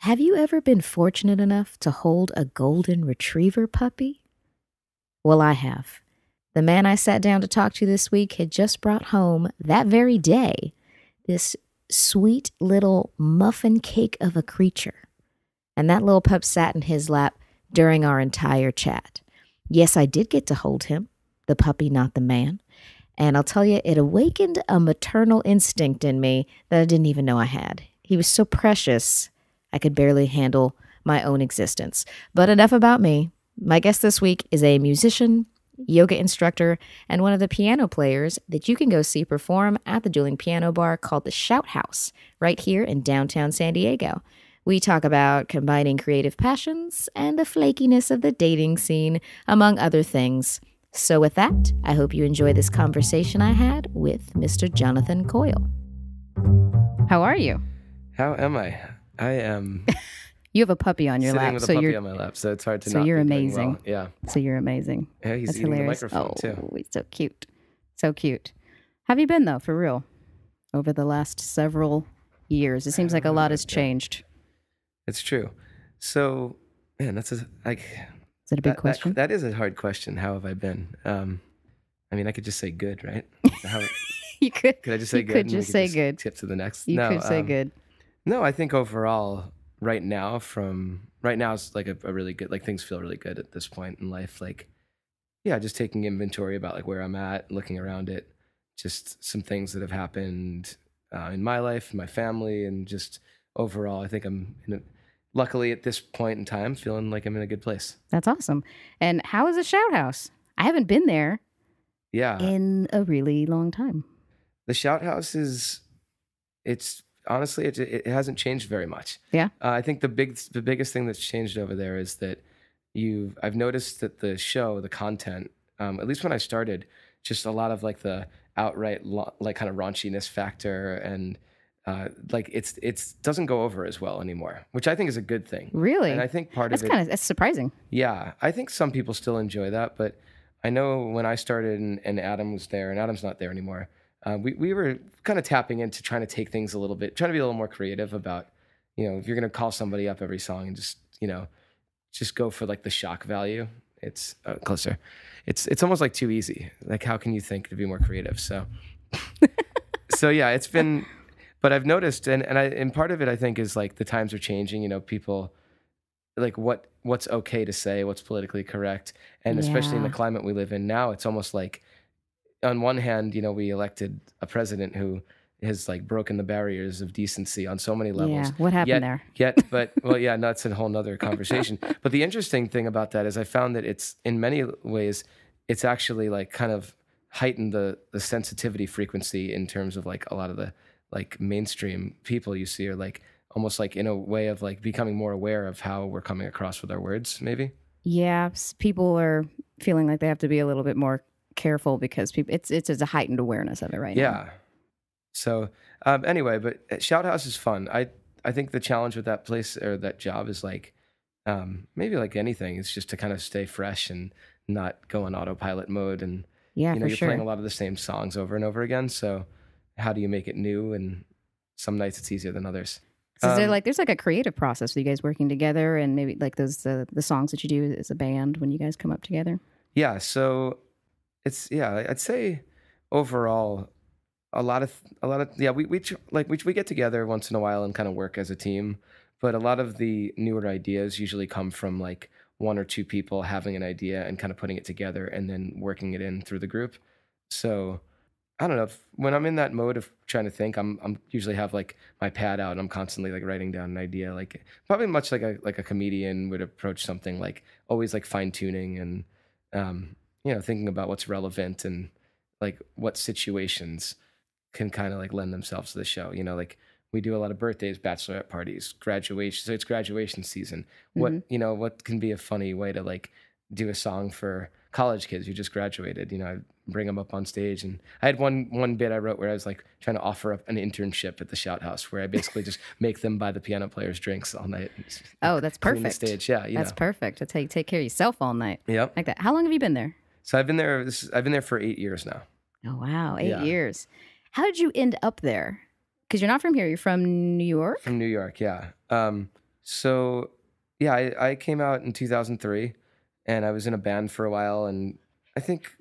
Have you ever been fortunate enough to hold a golden retriever puppy? Well, I have. The man I sat down to talk to this week had just brought home that very day this sweet little muffin cake of a creature. And that little pup sat in his lap during our entire chat. Yes, I did get to hold him, the puppy, not the man. And I'll tell you, it awakened a maternal instinct in me that I didn't even know I had. He was so precious, I could barely handle my own existence. But enough about me. My guest this week is a musician, yoga instructor, and one of the piano players that you can go see perform at the Dueling piano bar called the Shout House, right here in downtown San Diego. We talk about combining creative passions and the flakiness of the dating scene, among other things. So with that, I hope you enjoy this conversation I had with Mr. Jonathan Coyle. How are you? How am I? I am. You have a puppy on your lap. Sitting with a puppy on my lap, so it's hard to not. So you're be doing amazing. Well. Yeah. So you're amazing. Yeah, he's That's eating hilarious. the microphone too. He's so cute. So cute. How have you been though, for real? Over the last several years, it seems like a lot has changed. It's true. So, man, that's Is it a big question? That is a hard question. How have I been? I mean, I could just say good, right? You could. Could I just say you good? Could just say good. Skip to the next. You could say good. No, I think overall, right now is like a really good. Like things feel really good at this point in life. Like, yeah, just taking inventory about like where I'm at, looking around it, just some things that have happened in my life, my family, and just overall, I think I'm luckily at this point in time feeling like I'm in a good place. That's awesome. And how is the Shout House? I haven't been there. Yeah, in a really long time. The Shout House honestly, it hasn't changed very much. Yeah. I think the biggest thing that's changed over there is that I've noticed that the show, the content, at least when I started, just a lot of like the outright like kind of raunchiness factor and like it's doesn't go over as well anymore, which I think is a good thing. Really? And I think that's surprising. Yeah, I think some people still enjoy that, but I know when I started and Adam was there, and Adam's not there anymore. We were kind of tapping into trying to take things a little bit, trying to be a little more creative about, if you're going to call somebody up every song and just go for like the shock value. It's closer. It's almost like too easy. Like, how can you think to be more creative? So, so yeah, it's been, but I've noticed, and part of it I think is like the times are changing. People like what's okay to say, what's politically correct, and especially in the climate we live in now, it's almost like, on one hand, we elected a president who has like broken the barriers of decency on so many levels. Yeah, what happened there? That's a whole nother conversation. But the interesting thing about that is I found that it's in many ways, it's actually like kind of heightened the sensitivity frequency in terms of like a lot of the like mainstream people you see are like almost like in a way of like becoming more aware of how we're coming across with our words, maybe. Yeah, people are feeling like they have to be a little bit more careful because it's a heightened awareness of it right now. Yeah. So anyway, but Shout House is fun. I think the challenge with that place or that job is like maybe like anything, it's just to kind of stay fresh and not go in autopilot mode. And you're playing a lot of the same songs over and over again. So how do you make it new? And some nights it's easier than others. So there's like a creative process with you guys working together, and maybe like those the songs that you do as a band when you guys come up together. Yeah. So I'd say overall a lot of we get together once in a while and kind of work as a team, but a lot of the newer ideas usually come from like one or two people having an idea and kind of putting it together and then working it in through the group. So I don't know, when I'm in that mode of trying to think, I'm usually have like my pad out and I'm constantly like writing down an idea, like probably much like a comedian would approach something, like always like fine tuning and thinking about what's relevant and like what situations can kind of like lend themselves to the show. Like we do a lot of birthdays, bachelorette parties, graduation. So it's graduation season. Mm-hmm. What can be a funny way to like do a song for college kids who just graduated? I bring them up on stage, and I had one bit I wrote where I was like trying to offer up an internship at the Shout House, where I basically just make them buy the piano players drinks all night. Oh, that's perfect. The stage, yeah, that's perfect. That's how you take care of yourself all night. Yep, like that. How long have you been there? So I've been there for 8 years now. Oh wow, 8 years. How did you end up there? Because you're not from here. You're from New York. From New York, yeah. So yeah, I came out in 2003, and I was in a band for a while, and I think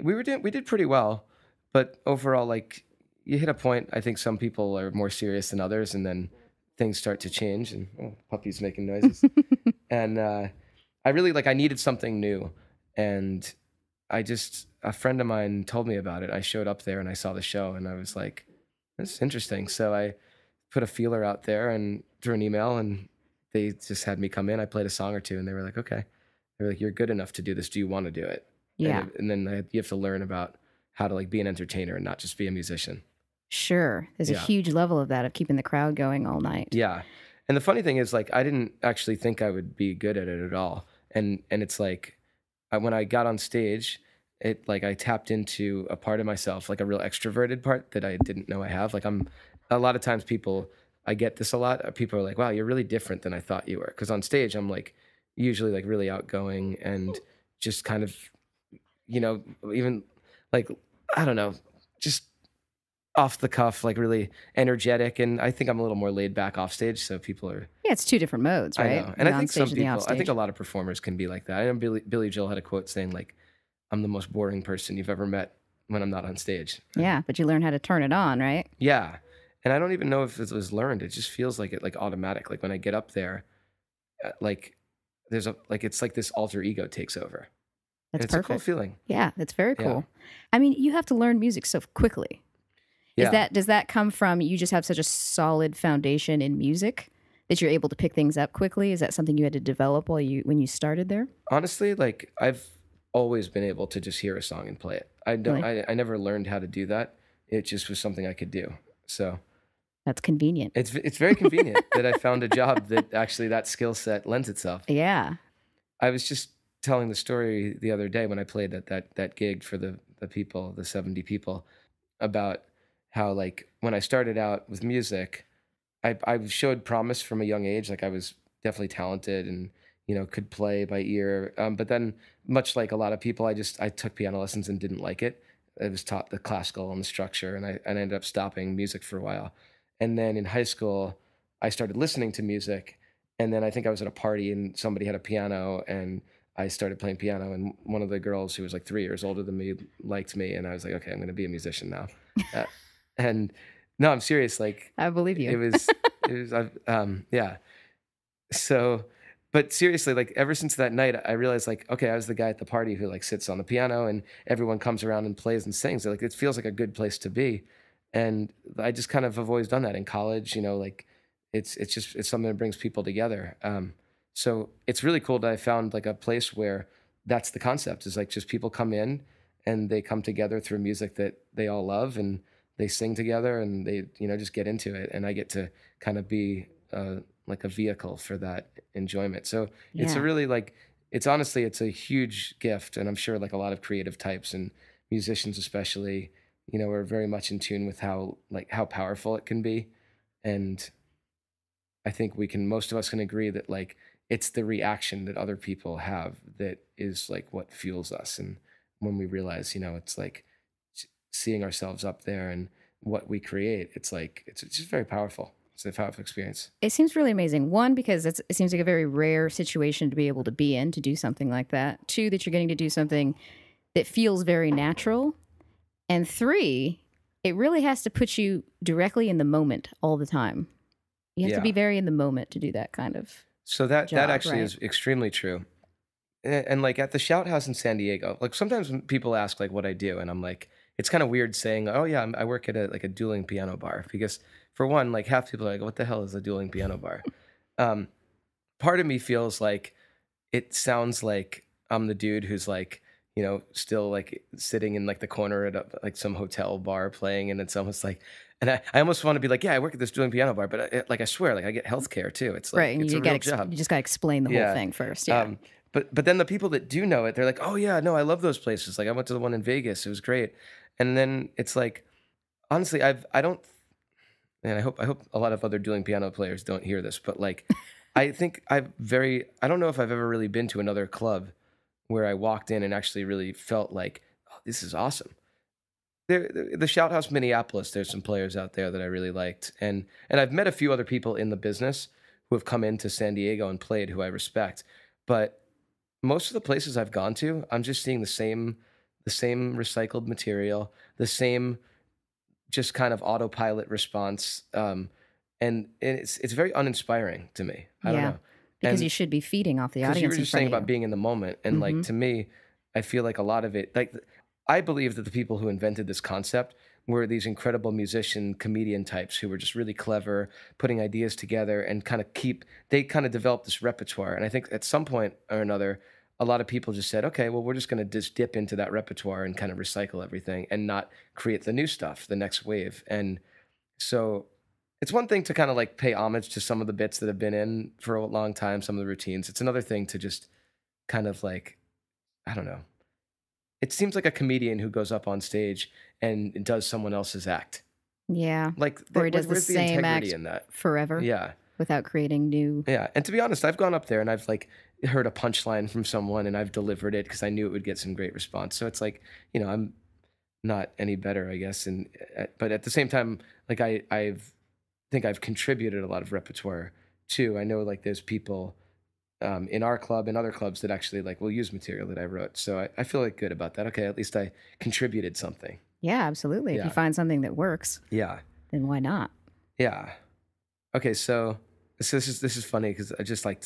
we did pretty well, but overall, like you hit a point. I think some people are more serious than others, and then things start to change. And puppy's making noises. And I really I needed something new, and a friend of mine told me about it. I showed up there and I saw the show, and I was like, "This is interesting." So I put a feeler out there and through an email, and they just had me come in. I played a song or two, and they were like, "Okay." They were like, "You're good enough to do this. Do you want to do it?" Yeah. And then you have to learn about how to be an entertainer and not just be a musician. Sure. There's a Yeah. huge level of that, of keeping the crowd going all night. Yeah. And the funny thing is, I didn't actually think I would be good at it at all. And it's when I got on stage, I tapped into a part of myself, like a real extroverted part that I didn't know I have. A lot of times I get this a lot. People are like, "Wow, you're really different than I thought you were." Because on stage, I'm usually really outgoing and just kind of, even like, I don't know, just off the cuff, really energetic. And I think I'm a little more laid back off stage. So people are, Yeah, it's two different modes, I right? know. And The I think on-stage some and the people, I think off-stage. a lot of performers can be like that. I know Billy Joel had a quote saying "I'm the most boring person you've ever met when I'm not on stage." Yeah, but you learn how to turn it on, right? Yeah. And I don't even know if it was learned. It just feels like automatic. Like when I get up there, there's it's like this alter ego takes over. And That's it's a cool perfect. feeling. Yeah, that's very Yeah. cool. I mean, you have to learn music so quickly. Yeah. Does that come from you just have such a solid foundation in music that you're able to pick things up quickly? Is that something you had to develop when you started there? Honestly, I've always been able to just hear a song and play it. Really? I never learned how to do that. It just was something I could do. So That's convenient. it's very convenient that I found a job that actually that skill set lends itself. Yeah. I was just telling the story the other day when I played at that gig for the people, the 70 people, about how when I started out with music, I showed promise from a young age. I was definitely talented and could play by ear. But then, much like a lot of people, I took piano lessons and didn't like it. I was taught the classical and the structure, and I ended up stopping music for a while. And then in high school, I started listening to music. And then I think I was at a party and somebody had a piano, and I started playing piano. And one of the girls who was 3 years older than me liked me, and I was like, okay, I'm going to be a musician now. And no, I'm serious. I believe you. Yeah. So, but seriously, ever since that night, I realized okay, I was the guy at the party who sits on the piano and everyone comes around and plays and sings. It feels like a good place to be. And I just kind of have always done that in college, it's something that brings people together. So it's really cool that I found a place where that's the concept is just people come in and they come together through music that they all love, and they sing together, and they just get into it, and I get to kind of be a vehicle for that enjoyment. So it's a Yeah. really it's honestly it's a huge gift, and I'm sure a lot of creative types and musicians especially are very much in tune with how powerful it can be. And I think most of us can agree that it's the reaction that other people have that is what fuels us. And when we realize it's seeing ourselves up there and what we create, it's just very powerful. It's a powerful experience. It seems really amazing. One, because it seems like a very rare situation to be able to be in, to do something like that. Two, that you're getting to do something that feels very natural. And three, it really has to put you directly in the moment all the time. You have to be very in the moment to do that kind of So that job, actually right? is extremely true. And at the Shout House in San Diego, sometimes when people ask what I do, and I'm it's kind of weird saying, "Oh yeah, I work at a dueling piano bar," because for one, half people are like, "What the hell is a dueling piano bar?" Part of me feels it sounds like I'm the dude who's still sitting in the corner at some hotel bar playing, and it's almost and I almost want to be yeah, I work at this dueling piano bar, but I swear, I get healthcare too. It's Right, and it's a real job. you just got to explain the whole Yeah. thing first. Yeah. But then the people that do know it, they're like, "Oh yeah, no, I love those places. I went to the one in Vegas. It was great." And then it's honestly, I don't, and I hope a lot of other dueling piano players don't hear this, but I think I don't know if I've ever really been to another club where I walked in and actually really felt oh, this is awesome. The Shout House Minneapolis, there's some players out there that I really liked, and I've met a few other people in the business who have come into San Diego and played, who I respect. But most of the places I've gone to, I'm just seeing the same recycled material, the same just kind of autopilot response, and it's very uninspiring to me. I don't Yeah. know. Because And you should be feeding off the because you audience were in just front saying of you. about being in the moment, and like to me, I feel like a lot of it, like I believe that the people who invented this concept were these incredible musician comedian types who were just really clever, putting ideas together and they kind of developed this repertoire. And I think at some point or another, a lot of people just said, okay, well, we're just going to just dip into that repertoire and kind of recycle everything and not create the new stuff, the next wave. And so it's one thing to kind of like pay homage to some of the bits that have been in for a long time, some of the routines. It's another thing to just kind of like, I don't know. It seems like a comedian who goes up on stage and does someone else's act. Yeah. Like, Or he does the where's the same act integrity in that? forever Yeah. without creating new. Yeah. And to be honest, I've gone up there and I've like heard a punchline from someone and I've delivered it because I knew it would get some great response. So it's like, I'm not any better, I guess. But at the same time, like think I've contributed a lot of repertoire too. I know like there's people in our club and other clubs that actually like will use material that I wrote. So I feel like good about that. Okay, at least I contributed something. Yeah, absolutely. If you Yeah. find something that works, Yeah. then why not? Yeah. Okay, so this is funny because I just like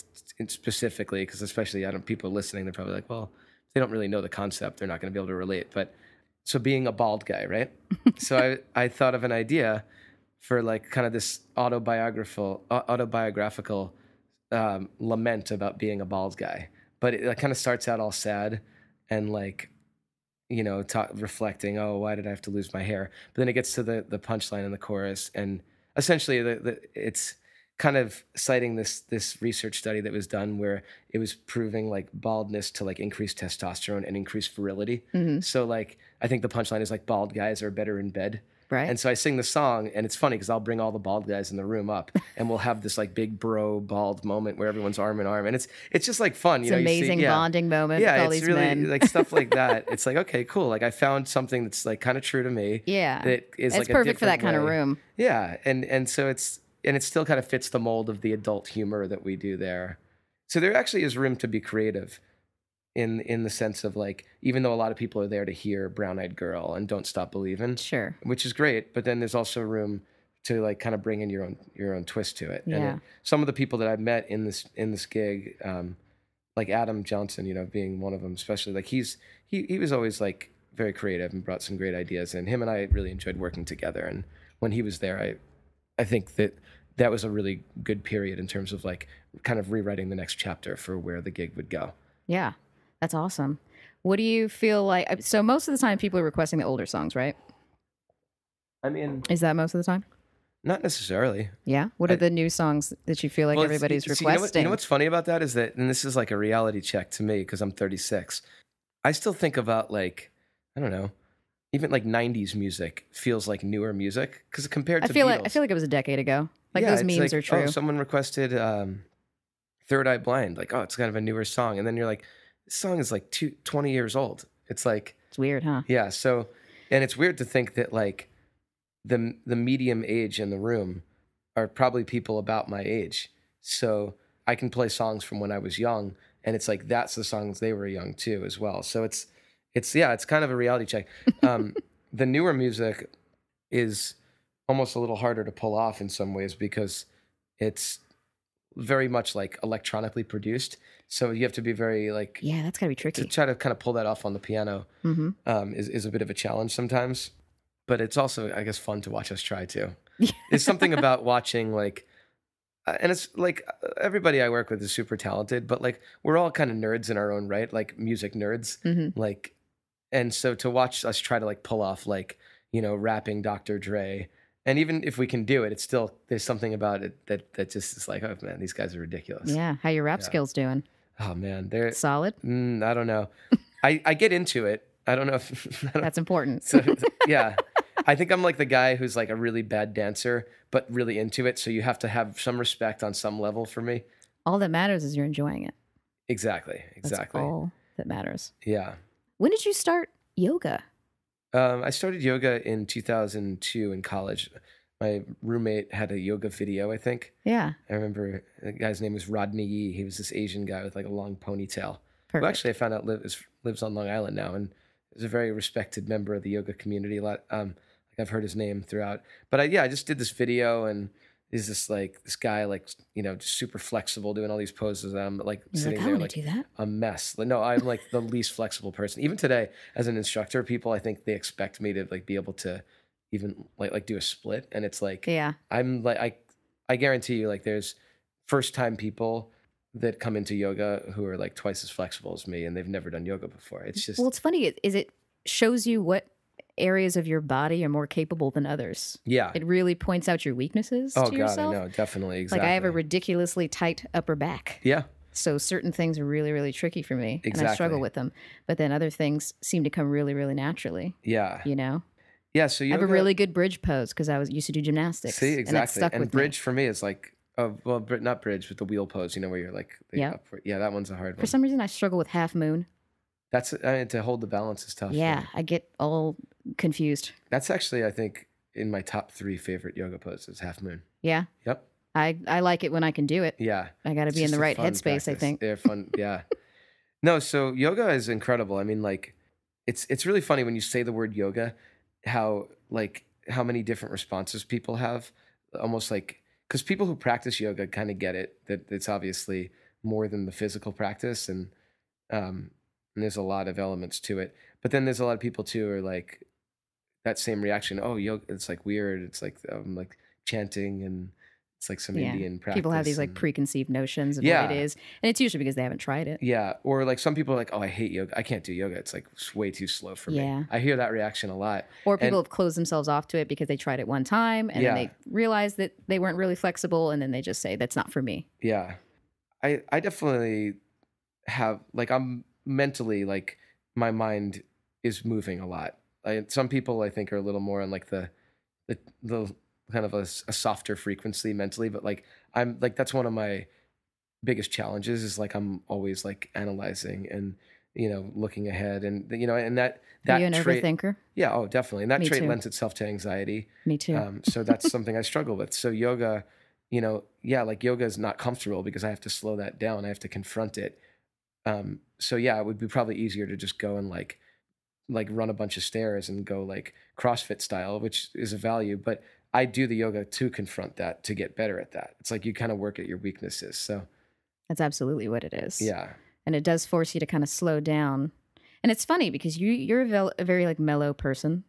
specifically because especially people listening, they're probably like, well, they don't really know the concept, they're not going to be able to relate. But so being a bald guy, right? So I thought of an idea for like kind of this autobiographical lament about being a bald guy, but it kind of starts out all sad and like reflecting, oh, why did I have to lose my hair? But then it gets to the punchline in the chorus, and essentially it's kind of citing this research study that was done where it was proving like baldness to like increase testosterone and increase virility. So like I think the punchline is like bald guys are better in bed. Right. And so I sing the song, and it's funny because I'll bring all the bald guys in the room up, and we'll have this like big bro bald moment where everyone's arm in arm, and it's just like fun. It's an amazing bonding moment with all it's these really men. like stuff like that. It's like, okay, cool. Like I found something that's like kind of true to me. Yeah. that is It's like perfect a for that kind of way. room. Yeah, and so it still kind of fits the mold of the adult humor that we do there. So there actually is room to be creative in the sense of like, even though a lot of people are there to hear Brown Eyed Girl and Don't Stop Believin', Sure. which is great, but then there's also room to like kind of bring in your own twist to it. Yeah. And some of the people that I've met in this gig, like Adam Johnson, being one of them, especially like he was always like very creative and brought some great ideas, and him and I really enjoyed working together. And when he was there, I think that was a really good period in terms of like kind of rewriting the next chapter for where the gig would go. Yeah. That's awesome. What do you feel like? So most of the time people are requesting the older songs, right? I mean, Is that most of the time? not necessarily. Yeah. What are the new songs that you feel like everybody's requesting? You know what's funny about that is that, and this is like a reality check to me because I'm 36. I still think about like, I don't know, even like 90s music feels like newer music because compared to Beatles, I feel like it was a decade ago. Like yeah, those it's memes like, are true. Oh, someone requested Third Eye Blind. Like, oh, it's kind of a newer song. And then you're like, this song is like 20 years old. It's like, It's weird, huh? yeah. So, and it's weird to think that like the medium age in the room are probably people about my age. So I can play songs from when I was young, and it's like that's the songs they were young too as well. So it's kind of a reality check. The newer music is almost a little harder to pull off in some ways because it's very much like electronically produced. So you have to be very like, Yeah, that's gotta be to tricky. try to kind of pull that off on the piano is a bit of a challenge sometimes. But it's also, I guess, fun to watch us try to. There's something about watching like, and it's like everybody I work with is super talented, but like we're all kind of nerds in our own right, like music nerds. Like, and so to watch us try to like pull off like, rapping Dr. Dre, and even if we can do it, it's still, there's something about it that just is like, oh man, these guys are ridiculous. Yeah. How your rap skills doing? Oh man, they're Solid? I don't know. I get into it. I don't know if That's important. So yeah, I think I'm like the guy who's like a really bad dancer, but really into it. So you have to have some respect on some level for me. All that matters is you're enjoying it. Exactly. That's all that matters. Yeah. When did you start yoga? I started yoga in 2002 in college. my roommate had a yoga video, I think. Yeah. I remember the guy's name was Rodney Yee. He was this Asian guy with like a long ponytail. Who Perfect. actually I found out lives on Long Island now and is a very respected member of the yoga community. A lot, like I've heard his name throughout. But I just did this video and is this guy like just super flexible doing all these poses. And I'm like You're sitting like, I there want like to do that. a mess. Like, no, I'm like the least flexible person. Even today, as an instructor, people I think they expect me to like be able to even like do a split, and it's like Yeah. I'm like I guarantee you like there's first time people that come into yoga who are like twice as flexible as me and they've never done yoga before. It's just Well, it's funny. It shows you what areas of your body are more capable than others. yeah. It really points out your weaknesses Oh to God, yourself. I know, definitely, Like exactly. I have a ridiculously tight upper back. yeah, So certain things are really, really tricky for me. And I struggle Exactly. with them. But then other things seem to come really, really naturally. yeah, You know? yeah. So I yoga, have a really good bridge pose because I used to do gymnastics. see And that exactly, stuck and with bridge for me is like not bridge, but the wheel pose. Where you're like Yeah. upward. Yeah, that one's a hard me. For one. some reason, I struggle with half moon. That's to hold the balance is tough. for Yeah. me. I get all confused. That's actually I think in my top 3 favorite yoga poses, half moon. Yeah. Yep. I like it when I can do it. Yeah. I got to It's be in just the a right fun headspace, I practice. think. They're fun. Yeah. No, so yoga is incredible. I mean, like, it's really funny when you say the word yoga, how many different responses people have. Almost like because people who practice yoga kind of get it that it's obviously more than the physical practice, and there's a lot of elements to it. But then there's a lot of people too who are like that same reaction. Oh, yoga, it's like weird. It's like chanting and it's like some Yeah. Indian practice. People have these like and- preconceived notions of Yeah. what it is. And it's usually because they haven't tried it. Yeah, or like some people are like, "Oh, I hate yoga. I can't do yoga. It's like way too slow for Yeah. me." I hear that reaction a lot. Or people And- have closed themselves off to it because they tried it one time and then Yeah. they realized that they weren't really flexible and then they just say, that's not for me. Yeah, I definitely have like I'm mentally like my mind is moving a lot. Some people I think are a little more on like the kind of a softer frequency mentally, but like I'm like that's one of my biggest challenges is like I'm always like analyzing and looking ahead and and that Are you an trait overthinker? yeah, oh definitely, and that Me trait too. lends itself to anxiety. Me too. So that's something I struggle with. So yoga, like yoga is not comfortable because I have to slow that down. I have to confront it. So yeah, it would be probably easier to just go and like run a bunch of stairs and go like CrossFit style, which is a value, but I do the yoga to confront that, to get better at that. It's like you kind of work at your weaknesses. So That's absolutely what it is. yeah, And it does force you to kind of slow down. And it's funny because you're a very like mellow person.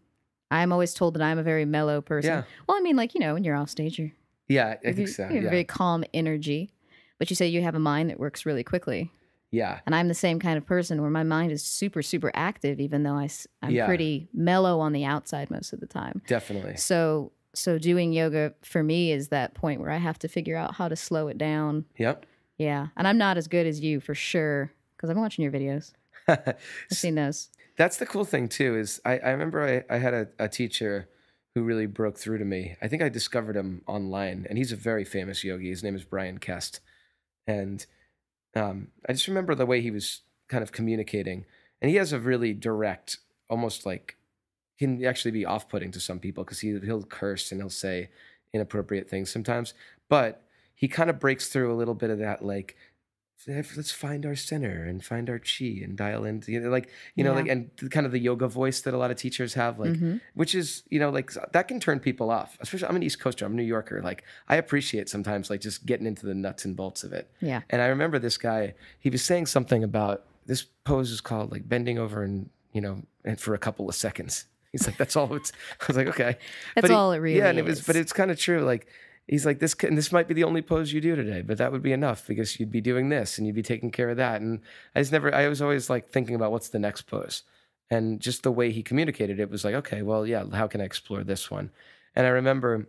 I'm always told that I'm a very mellow person. Yeah. Well, I mean, like, when you're off stage, yeah, I think so. you have Yeah, a very calm energy. But you say you have a mind that works really quickly. yeah, And I'm the same kind of person where my mind is super, super active, even though I'm Yeah. pretty mellow on the outside most of the time. definitely. So doing yoga for me is that point where I have to figure out how to slow it down. Yep. Yeah. And I'm not as good as you for sure because I've been watching your videos. I've seen those. That's the cool thing too, is I remember I had a teacher who really broke through to me. I think I discovered him online, and he's a very famous yogi. His name is Brian Kest. And I just remember the way he was kind of communicating. And he has a really direct, almost like, can actually be off-putting to some people because he'll curse and he'll say inappropriate things sometimes. But he kind of breaks through a little bit of that, like, let's find our center and find our chi and dial into like Yeah. like and kind of the yoga voice that a lot of teachers have, like Mhm. which is like that can turn people off. Especially I'm an East Coaster, I'm a New Yorker. Like I appreciate sometimes like just getting into the nuts and bolts of it. Yeah. And I remember this guy, he was saying something about this pose is called like bending over and and for a couple of seconds. He's like, that's all it's. I was like, okay, That's But all it really yeah, and it was, is. but it's kind of true. Like he's like, this might be the only pose you do today, but that would be enough because you'd be doing this and you'd be taking care of that. And I was always like thinking about what's the next pose, and just the way he communicated it was like, okay, well, yeah, how can I explore this one? And I remember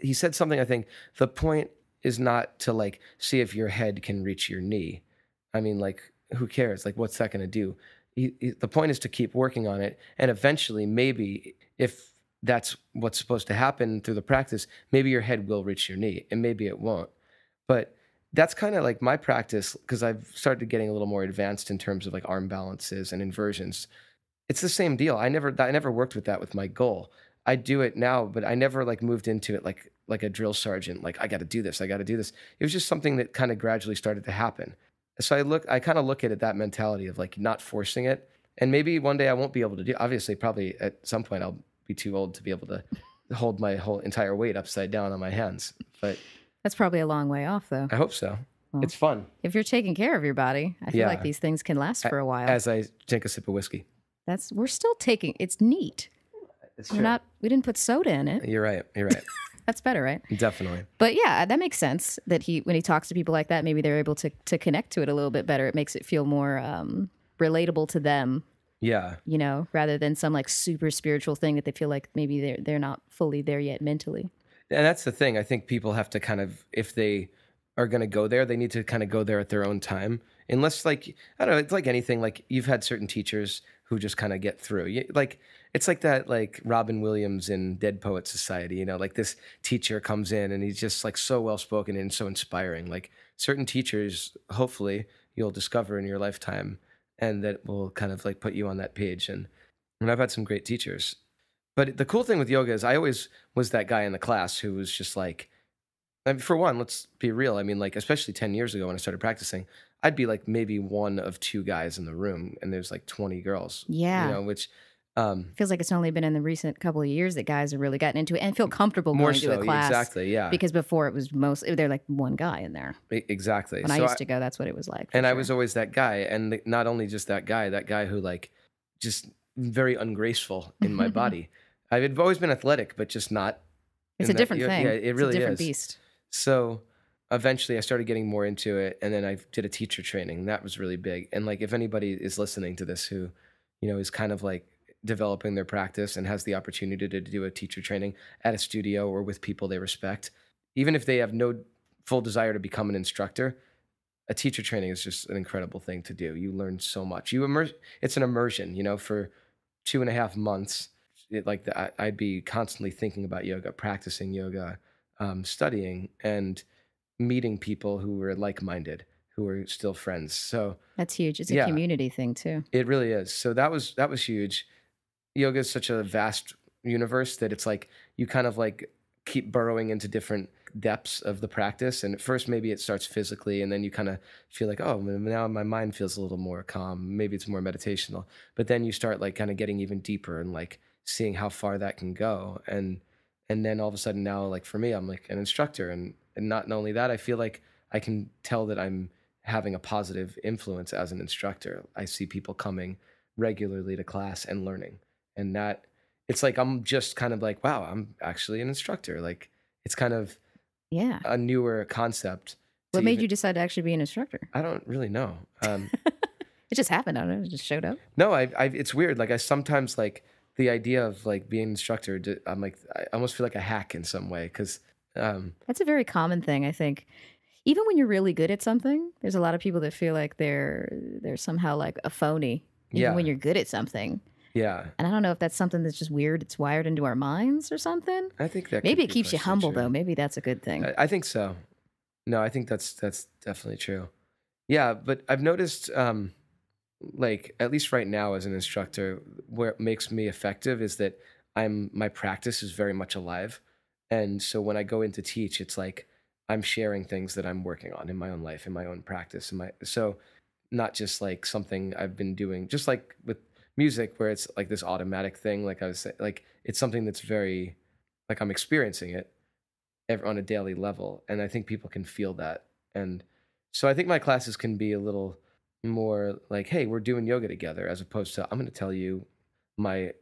he said something. I think the point is not to like see if your head can reach your knee. I mean, like, who cares? Like, what's that going to do? The point is to keep working on it, and eventually, maybe if that's what's supposed to happen through the practice, maybe your head will reach your knee, and maybe it won't. But that's kind of like my practice because I've started getting a little more advanced in terms of like arm balances and inversions. It's the same deal. I never worked with that with my goal. I do it now, but I never like moved into it like a drill sergeant. Like I got to do this. I got to do this. It was just something that kind of gradually started to happen. So I kind of look at it that mentality of like not forcing it. And maybe one day I won't be able to do. Obviously, probably at some point I'll be too old to be able to hold my whole entire weight upside down on my hands. But That's probably a long way off, though. I hope so. Well, it's fun. If you're taking care of your body, I feel like these things can last for a while. As I drink a sip of whiskey. We're still taking. It's neat. It's true. We didn't put soda in it. You're right. That's better, right? Definitely. But yeah, that makes sense that when he talks to people like that, maybe they're able to connect to it a little bit better. It makes it feel more relatable to them. Yeah. You know, rather than some like super spiritual thing that they feel like maybe they're not fully there yet mentally. And that's the thing. I think people have to kind of, if they are going to go there, they need to kind of go there at their own time. Unless, like, I don't know, it's like anything. Like, you've had certain teachers who just kind of get through. Like, it's like that, like Robin Williams in Dead Poet Society. You know, like this teacher comes in and he's just like so well spoken and so inspiring. Like certain teachers, hopefully, you'll discover in your lifetime, and that will kind of like put you on that page. And I've had some great teachers. But the cool thing with yoga is I always was that guy in the class who was just like, I mean, for one, let's be real. I mean, like, especially 10 years ago when I started practicing, I'd be like maybe one of two guys in the room and there's like 20 girls. Yeah. You know, which feels like it's only been in the recent couple of years that guys have really gotten into it and feel comfortable more going to a class. Exactly, yeah. Because before it was mostly, they're like one guy in there. Exactly. When I used to go, that's what it was like. And I was always that guy. And not only just that guy who like just very ungraceful in my body. I've always been athletic, but just not. It's a different thing. Yeah, it really is. It's a different beast. So eventually I started getting more into it, and then I did a teacher training. That was really big. And like, if anybody is listening to this who, you know, is kind of like developing their practice and has the opportunity to do a teacher training at a studio or with people they respect, even if they have no full desire to become an instructor, a teacher training is just an incredible thing to do. You learn so much. It's an immersion, you know, for 2.5 months. I'd be constantly thinking about yoga, practicing yoga, studying, and meeting people who were like-minded, who were still friends. So that's huge. It's a community thing too. It really is. So that was huge. Yoga is such a vast universe that it's like you kind of like keep burrowing into different depths of the practice. And at first, maybe it starts physically, and then you kind of feel like, oh, now my mind feels a little more calm. Maybe it's more meditational. But then you start like kind of getting even deeper and like seeing how far that can go. And then all of a sudden now, like for me, I'm like an instructor. And not only that, I feel like I can tell that I'm having a positive influence as an instructor. I see people coming regularly to class and learning. And that, it's like, I'm just kind of like, wow, I'm actually an instructor. Like, it's kind of a newer concept. What made you decide to actually be an instructor? I don't really know. It just happened. I don't know. It just showed up. No, it's weird. Like, I sometimes like the idea of like being an instructor, I'm like, I almost feel like a hack in some way. Cause that's a very common thing, I think. Even when you're really good at something, there's a lot of people that feel like they're somehow like a phony, even when you're good at something. Yeah. And I don't know if that's something that's just weird. It's wired into our minds or something. I think that maybe it keeps you humble, though. Maybe that's a good thing. I think so. No, I think that's definitely true. Yeah, but I've noticed, like, at least right now as an instructor, where it makes me effective is that my practice is very much alive. And so when I go in to teach, it's like I'm sharing things that I'm working on in my own life, in my own practice. So not just like something I've been doing, just like with music where it's like this automatic thing. Like I was saying, like it's something that's very, like I'm experiencing it on a daily level. And I think people can feel that. And so I think my classes can be a little more like, hey, we're doing yoga together, as opposed to I'm going to tell you my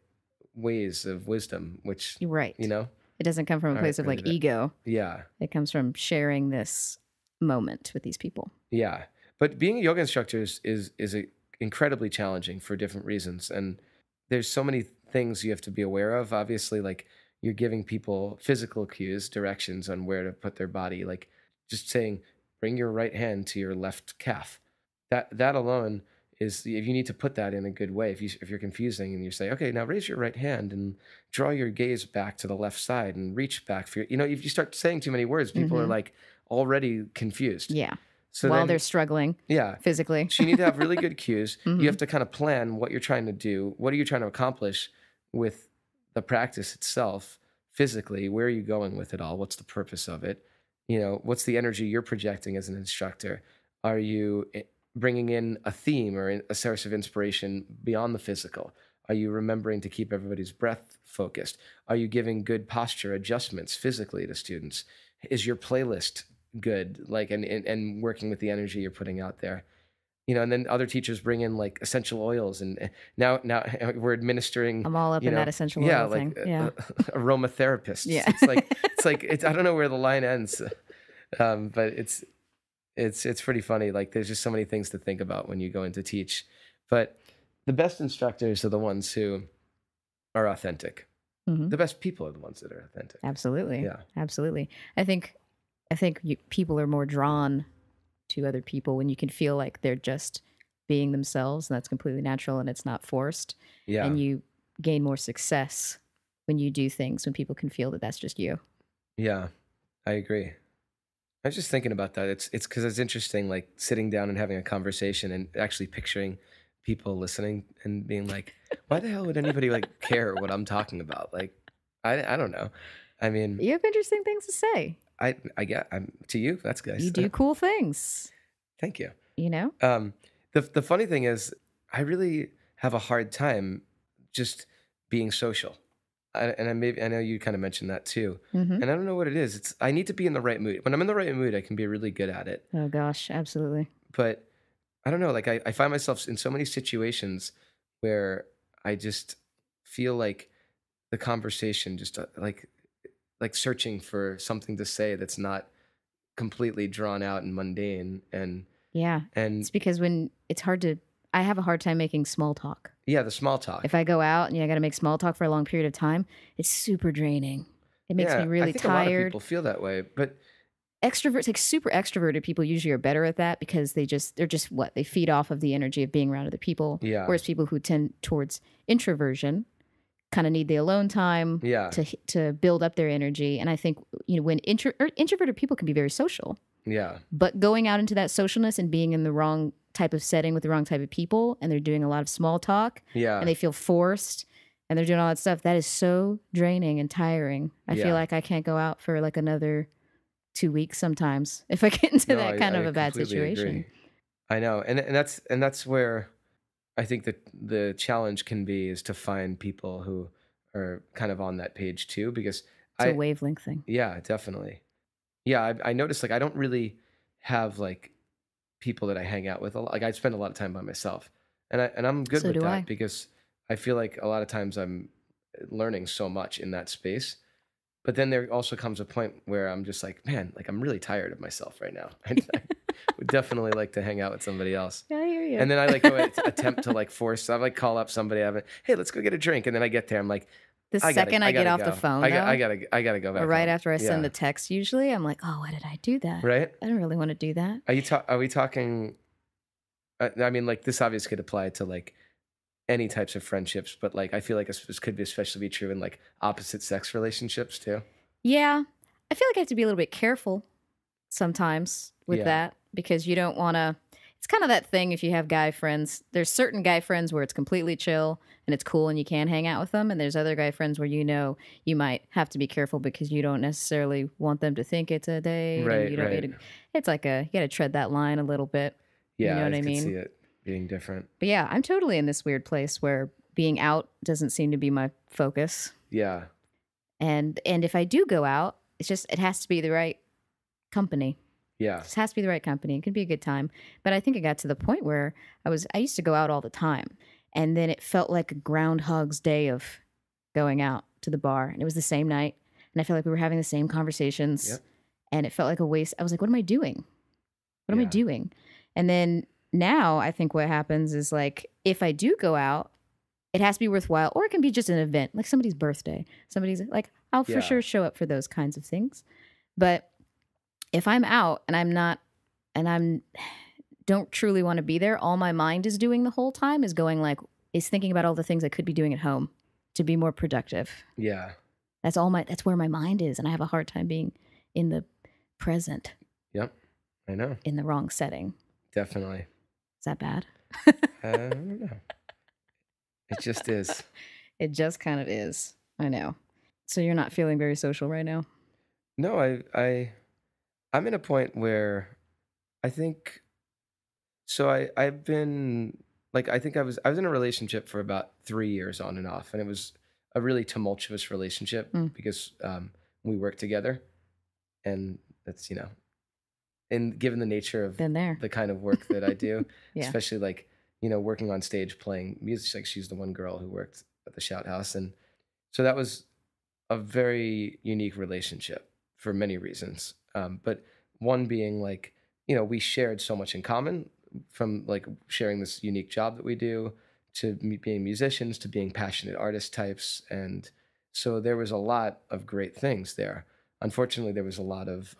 ways of wisdom, which, right. You know, it doesn't come from a place of like ego. Yeah. It comes from sharing this moment with these people. Yeah. But being a yoga instructor is incredibly challenging for different reasons. And there's so many things you have to be aware of. Obviously, like you're giving people physical cues, directions on where to put their body, like just saying, bring your right hand to your left calf. That alone is, if you need to put that in a good way, if you're confusing and you say, okay, now raise your right hand and draw your gaze back to the left side and reach back for your, if you start saying too many words, people are like already confused. Yeah. So while they're struggling physically. So you need to have really good cues. You have to kind of plan what you're trying to do. What are you trying to accomplish with the practice itself physically. Where are you going with it all? What's the purpose of it? What's the energy you're projecting as an instructor? Are you bringing in a theme or a source of inspiration beyond the physical? Are you remembering to keep everybody's breath focused? Are you giving good posture adjustments physically to students? Is your playlist good? Like, and working with the energy you're putting out there. And then other teachers bring in like essential oils, and now we're administering. I'm all up in that essential oil thing. Yeah, aromatherapists. Yeah. It's I don't know where the line ends, but it's pretty funny. Like, there's just so many things to think about when you go in to teach. But the best instructors are the ones who are authentic. Mm-hmm. The best people are the ones that are authentic. Absolutely. Yeah. Absolutely. I think people are more drawn to other people when you can feel like they're just being themselves, and that's completely natural and it's not forced. Yeah. And you gain more success when you do things when people can feel that that's just you. Yeah, I agree. I was just thinking about that. It's because it's interesting, like sitting down and having a conversation and actually picturing people listening and being like, why the hell would anybody like care what I'm talking about? Like, I don't know. I mean, You have interesting things to say. I get to you. That's good. You do cool things. Thank you. The funny thing is, I really have a hard time just being social. I know you kind of mentioned that too. Mm-hmm. And I don't know what it is. I need to be in the right mood. When I'm in the right mood, I can be really good at it. Oh gosh, absolutely. But I don't know. Like I find myself in so many situations where I just feel like the conversation just like searching for something to say that's not completely drawn out and mundane. And it's because when it's hard to, I have a hard time making small talk. Yeah, the small talk. If I go out and I got to make small talk for a long period of time, it's super draining. It makes me really I think tired. A lot of people feel that way, but extroverts, like super extroverted people, usually are better at that because they feed off of the energy of being around other people. Yeah. Whereas people who tend towards introversion kind of need the alone time to build up their energy. And I think when introverted people can be very social. Yeah. But going out into that socialness and being in the wrong type of setting with the wrong type of people, and they're doing a lot of small talk, and they feel forced, and they're doing all that stuff, that is so draining and tiring. I feel like I can't go out for like another 2 weeks sometimes if I get into that kind of a bad situation. Agree. I know, and that's where I think that the challenge can be, is to find people who are kind of on that page too, because it's a wavelength thing. Yeah, definitely. Yeah, I noticed like I don't really have like people that I hang out with a lot. Like I spend a lot of time by myself, and I'm good with that because I feel like a lot of times I'm learning so much in that space. But then there also comes a point where I'm just like, man, like I'm really tired of myself right now. I would definitely like to hang out with somebody else. Yeah, I hear you. And then I like go attempt to like force. I like call up somebody. Hey, let's go get a drink. And then I get there, I'm like, I get off the phone, I gotta go back. Or right home. after I send the text, usually I'm like, oh, why did I do that? Right? I don't really want to do that. Are we talking? I mean, like this obviously could apply to like any types of friendships, but like I feel like this could be especially be true in like opposite sex relationships too. Yeah, I feel like I have to be a little bit careful sometimes with that, because you don't want to. It's kind of that thing if you have guy friends. There's certain guy friends where it's completely chill and it's cool and you can hang out with them. And there's other guy friends where you might have to be careful because you don't necessarily want them to think it's a date. Right, and you don't it's like you got to tread that line a little bit. Yeah, you know what I mean? I see it being different. But yeah, I'm totally in this weird place where being out doesn't seem to be my focus. Yeah. And if I do go out, it has to be the right company. Yeah. It has to be the right company. It could be a good time. But I think it got to the point where I used to go out all the time. And then it felt like a Groundhog's Day of going out to the bar. And it was the same night. And I felt like we were having the same conversations. Yep. And it felt like a waste. I was like, what am I doing? What am I doing? And then now I think what happens is like, if I do go out, it has to be worthwhile, or it can be just an event, like somebody's birthday. Somebody's like, I'll for sure show up for those kinds of things. But if I'm out and don't truly want to be there, all my mind is doing the whole time is thinking about all the things I could be doing at home to be more productive. Yeah. That's where my mind is. And I have a hard time being in the present. Yep. I know. In the wrong setting. Definitely. Is that bad? I don't know. It just is. It just kind of is. I know. So you're not feeling very social right now? No, I'm in a point where I think so. I've been like I think I was in a relationship for about 3 years on and off, and it was a really tumultuous relationship Mm. because we worked together, and that's and given the nature of Been there. the kind of work that I do, Yeah. especially like working on stage playing music, like she's the one girl who worked at the Shout House, and so that was a very unique relationship for many reasons. But one being like, we shared so much in common from like sharing this unique job that we do to being musicians to being passionate artist types. And so there was a lot of great things there. Unfortunately, there was a lot of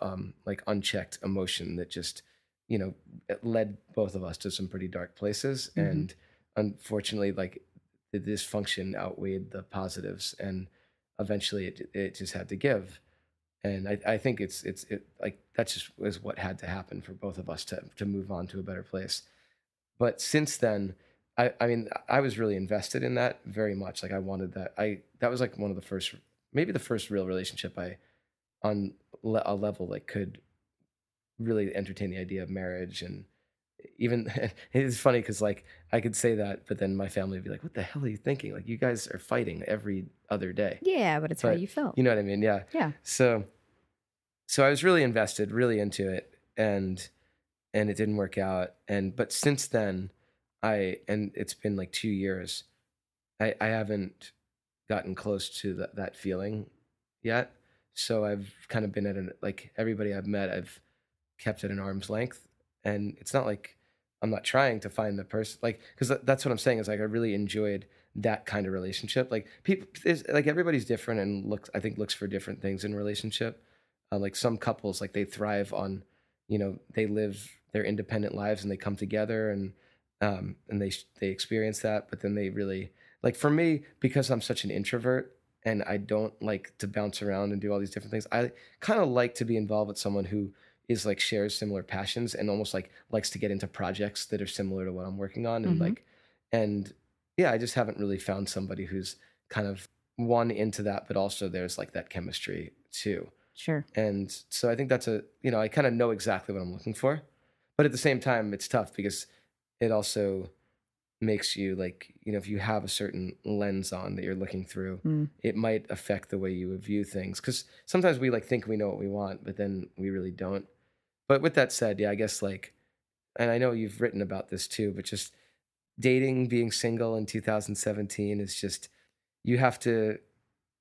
like unchecked emotion that just, it led both of us to some pretty dark places. Mm-hmm. And unfortunately, like the dysfunction outweighed the positives. And eventually it just had to give. And I think it like that just was what had to happen for both of us to move on to a better place. But since then, I mean, I was really invested in that very much. Like I wanted that. That was like one of the first, maybe the first real relationship I on a level like could really entertain the idea of marriage. And even it's funny because like I could say that, but then my family would be like, "What the hell are you thinking? Like you guys are fighting every other day." Yeah, but it's how But you felt. you know what I mean? Yeah. Yeah. So I was really invested, really into it, and it didn't work out. But since then, and it's been like 2 years. I haven't gotten close to that feeling yet. So I've kind of been at like everybody I've met, I've kept at an arm's length, and it's not like I'm not trying to find the person, like because that's what I'm saying is like I really enjoyed that kind of relationship. Like people, like everybody's different and looks for different things in relationship. Like some couples, like they thrive on, they live their independent lives and they come together and they experience that, but then they really like for me because I'm such an introvert and I don't like to bounce around and do all these different things. I kind of like to be involved with someone who is like shares similar passions and almost like likes to get into projects that are similar to what I'm working on and Mm-hmm. like and yeah, I just haven't really found somebody who's kind of one into that, but also there's like that chemistry too. Sure. And so I think that's I kind of know exactly what I'm looking for. But at the same time, it's tough because it also makes you like, if you have a certain lens on that you're looking through, Mm. it might affect the way you would view things. Because sometimes we like think we know what we want, but then we really don't. But with that said, yeah, I guess like, and I know you've written about this too, but just dating, being single in 2017 is just, you have to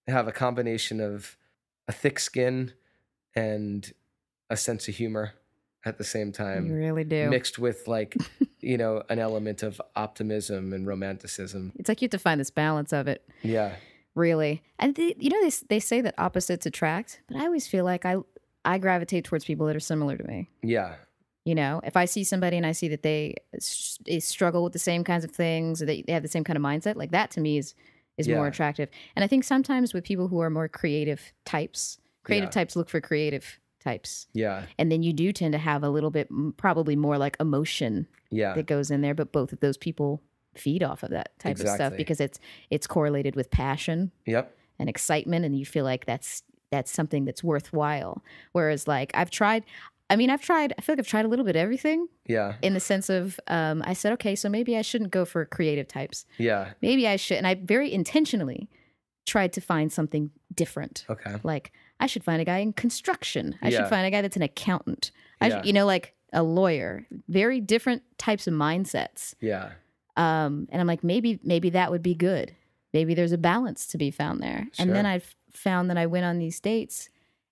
have a combination of a thick skin and a sense of humor at the same You time, really do. mixed with like, an element of optimism and romanticism. It's like you have to find this balance of it, Yeah. really. And they say that opposites attract, but I always feel like I gravitate towards people that are similar to me. Yeah. If I see somebody and I see that they struggle with the same kinds of things, or they have the same kind of mindset, like that to me is more Yeah. attractive. And I think sometimes with people who are more creative types Yeah. look for creative types. Yeah. And then you do tend to have a little bit, probably more like emotion Yeah. that goes in there. But both of those people feed off of that type of stuff Exactly. because it's correlated with passion Yep. and excitement, and you feel like that's something that's worthwhile. Whereas like I feel like I've tried a little bit of everything Yeah. in the sense of I said, okay, so maybe I shouldn't go for creative types. Yeah. Maybe I should. And I very intentionally tried to find something different. Okay. Like I should find a guy in construction. I should Yeah. find a guy that's an accountant. I Yeah. should, like a lawyer. Very different types of mindsets. Yeah. And I'm like, maybe that would be good. Maybe there's a balance to be found there. And then Sure. I've found that I went on these dates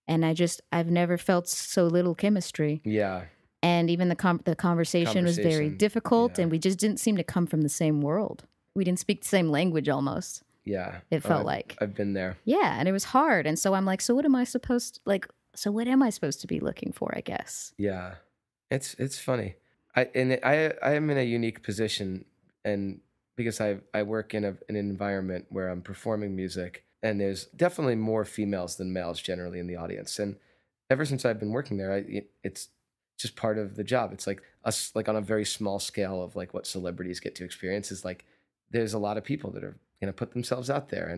and I've never felt so little chemistry. Yeah. And even the conversation was very Conversation. difficult, Yeah. and we just didn't seem to come from the same world. We didn't speak the same language almost. Yeah. It felt I've- like. I've been there. Yeah, and it was hard. And so I'm like, so what am I supposed to be looking for, I guess? Yeah. It's funny. I am in a unique position, and because I work in an environment where I'm performing music, and there's definitely more females than males generally in the audience. And ever since I've been working there, it's just part of the job. It's like us, like on a very small scale of like what celebrities get to experience is like there's a lot of people that are going to put themselves out there,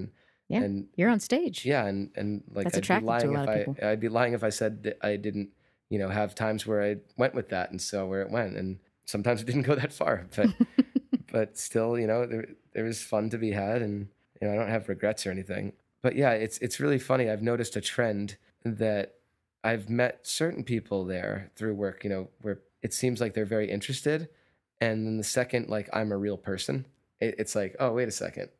Yeah. And You're on stage. yeah, and like That's attractive to a lot of people. I'd be lying if I said that I didn't, have times where I went with that and saw where it went, and sometimes it didn't go that far, but still, there was fun to be had, and I don't have regrets or anything. But yeah, it's really funny. I've noticed a trend that I've met certain people there through work, where it seems like they're very interested, and then the second like I'm a real person, it's like, oh, wait a second,